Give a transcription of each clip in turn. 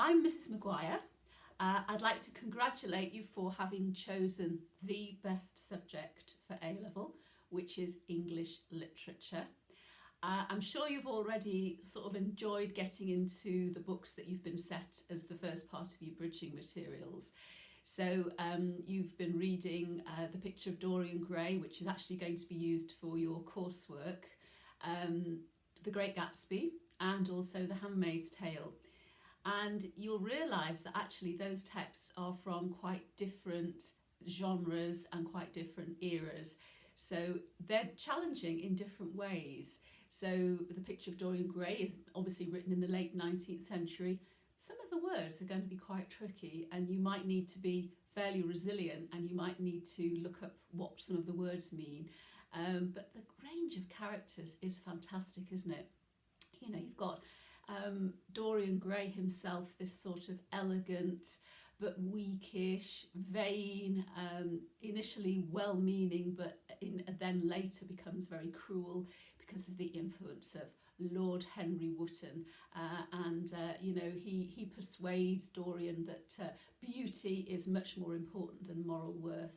I'm Mrs. Maguire. I'd like to congratulate you for having chosen the best subject for A-level, which is English literature. I'm sure you've already sort of enjoyed getting into the books that you've been set as the first part of your bridging materials. So you've been reading The Picture of Dorian Gray, which is actually going to be used for your coursework, The Great Gatsby, and also The Handmaid's Tale. And you'll realise that actually those texts are from quite different genres and quite different eras. So they're challenging in different ways. So The Picture of Dorian Gray is obviously written in the late 19th century. Some of the words are going to be quite tricky, and you might need to be fairly resilient, and you might need to look up what some of the words mean. But the range of characters is fantastic, isn't it? You know, you've got Dorian Gray himself, this sort of elegant but weakish, vain, initially well-meaning, but then later becomes very cruel because of the influence of Lord Henry Wotton, he persuades Dorian that beauty is much more important than moral worth.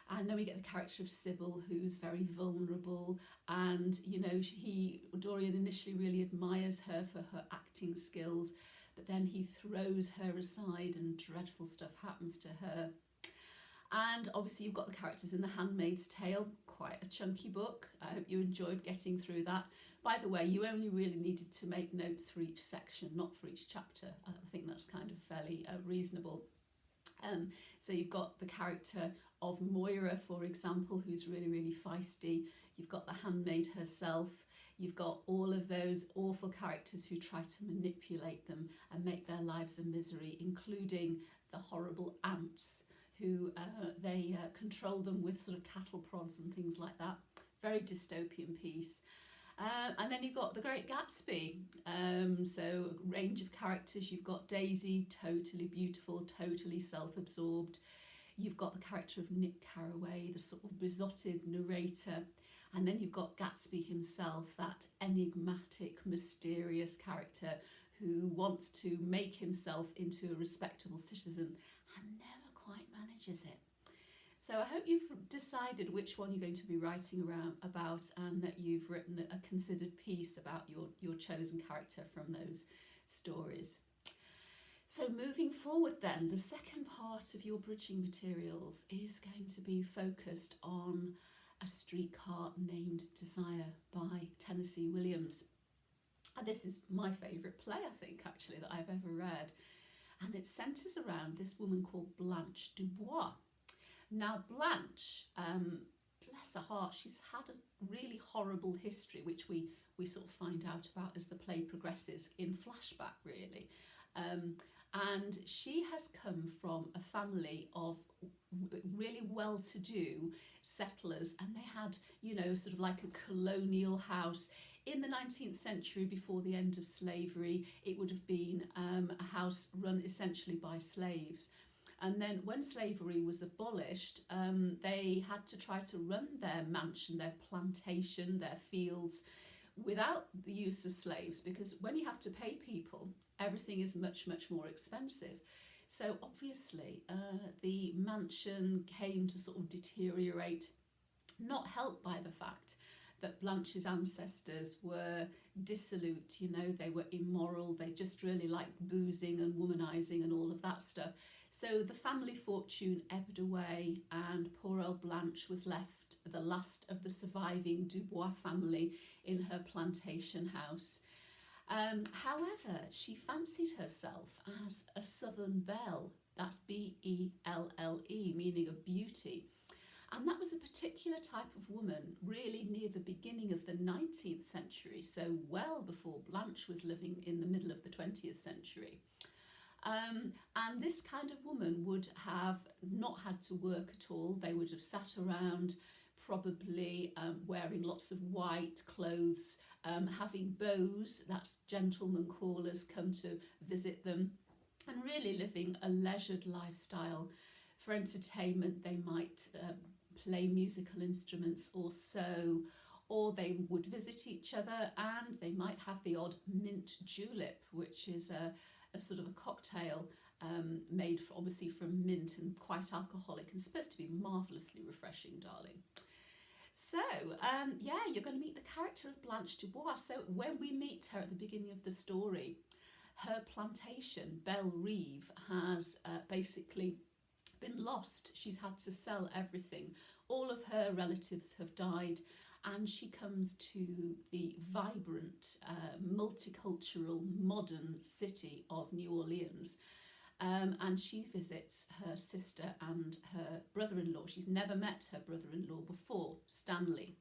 And then we get the character of Sybil, who's very vulnerable, and Dorian initially really admires her for her acting skills, but then he throws her aside and dreadful stuff happens to her. And obviously you've got the characters in The Handmaid's Tale, quite a chunky book. I hope you enjoyed getting through that. By the way, you only really needed to make notes for each section, not for each chapter. I think that's kind of fairly reasonable. So you've got the character of Moira, for example, who's really, really feisty. You've got the handmaid herself. You've got all of those awful characters who try to manipulate them and make their lives a misery, including the horrible aunts who they control them with sort of cattle prods and things like that. Very dystopian piece. And then you've got The Great Gatsby. So a range of characters. You've got Daisy, totally beautiful, totally self-absorbed. You've got the character of Nick Carraway, the sort of besotted narrator. And then you've got Gatsby himself, that enigmatic, mysterious character who wants to make himself into a respectable citizen and never quite manages it. So I hope you've decided which one you're going to be writing about, and that you've written a considered piece about your chosen character from those stories. So moving forward then, the second part of your bridging materials is going to be focused on A Streetcar Named Desire by Tennessee Williams. And this is my favourite play, I think, actually, that I've ever read. And it centres around this woman called Blanche Dubois. Now, Blanche, bless her heart, she's had a really horrible history, which we sort of find out about as the play progresses in flashback, really. And she has come from a family of really well-to-do settlers, and they had, sort of like a colonial house. In the 19th century, before the end of slavery, it would have been a house run essentially by slaves. And then when slavery was abolished, they had to try to run their mansion, their plantation, their fields without the use of slaves, because when you have to pay people, everything is much, much more expensive. So obviously the mansion came to sort of deteriorate, not helped by the fact that Blanche's ancestors were dissolute, they were immoral, they just really liked boozing and womanizing and all of that stuff. So the family fortune ebbed away, and poor old Blanche was left the last of the surviving Dubois family in her plantation house. However, she fancied herself as a Southern belle, that's B-E-L-L-E, meaning a beauty. And that was a particular type of woman, really near the beginning of the 19th century, so well before Blanche was living in the middle of the 20th century. And this kind of woman would have not had to work at all. They would have sat around, probably wearing lots of white clothes, having beaux, that's gentlemen callers, come to visit them, and really living a leisured lifestyle. For entertainment, they might play musical instruments or sew, or they would visit each other, and they might have the odd mint julep, which is a sort of a cocktail made obviously from mint and quite alcoholic and supposed to be marvellously refreshing, darling. So, yeah, you're going to meet the character of Blanche Dubois. So when we meet her at the beginning of the story, her plantation, Belle Rive, has basically been lost. She's had to sell everything. All of her relatives have died, and she comes to the vibrant, multicultural, modern city of New Orleans. And she visits her sister and her brother-in-law. She's never met her brother-in-law before, Stanley.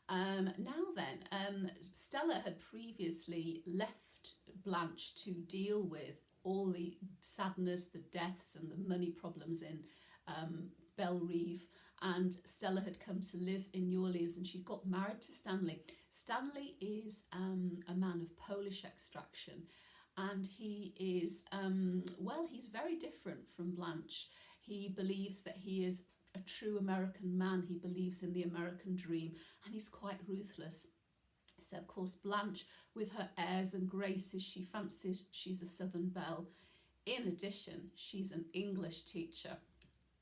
Now then, Stella had previously left Blanche to deal with all the sadness, the deaths and the money problems in Belle Rive, and Stella had come to live in New Orleans, and she got married to Stanley. Stanley is a man of Polish extraction, and he is, well, he's very different from Blanche. He believes that he is a true American man. He believes in the American dream, and he's quite ruthless. So, of course, Blanche, with her airs and graces, she fancies she's a Southern belle. In addition, she's an English teacher.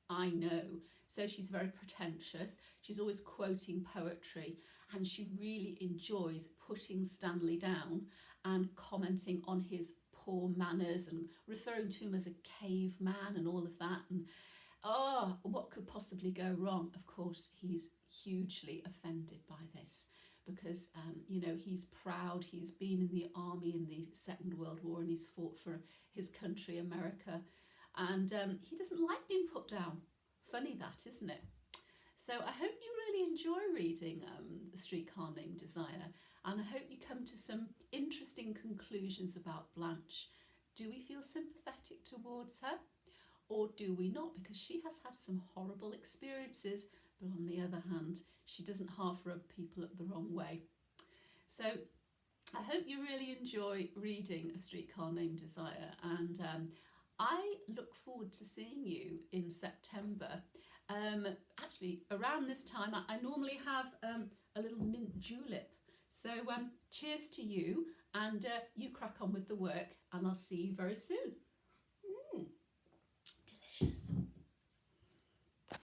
I know. So she's very pretentious. She's always quoting poetry, and she really enjoys putting Stanley down and commenting on his poor manners and referring to him as a caveman and all of that. And what could possibly go wrong? Of course, he's hugely offended by this because, you know, he's proud. He's been in the army in the Second World War, and he's fought for his country, America. And he doesn't like being put down. Funny that, isn't it? So I hope you really enjoy reading A Streetcar Named Desire, and I hope you come to some interesting conclusions about Blanche. Do we feel sympathetic towards her, or do we not? Because she has had some horrible experiences, but on the other hand, she doesn't half rub people up the wrong way. So I hope you really enjoy reading A Streetcar Named Desire, and I look forward to seeing you in September. Actually, around this time, I normally have a little mint julep. So cheers to you, and you crack on with the work, and I'll see you very soon. Delicious.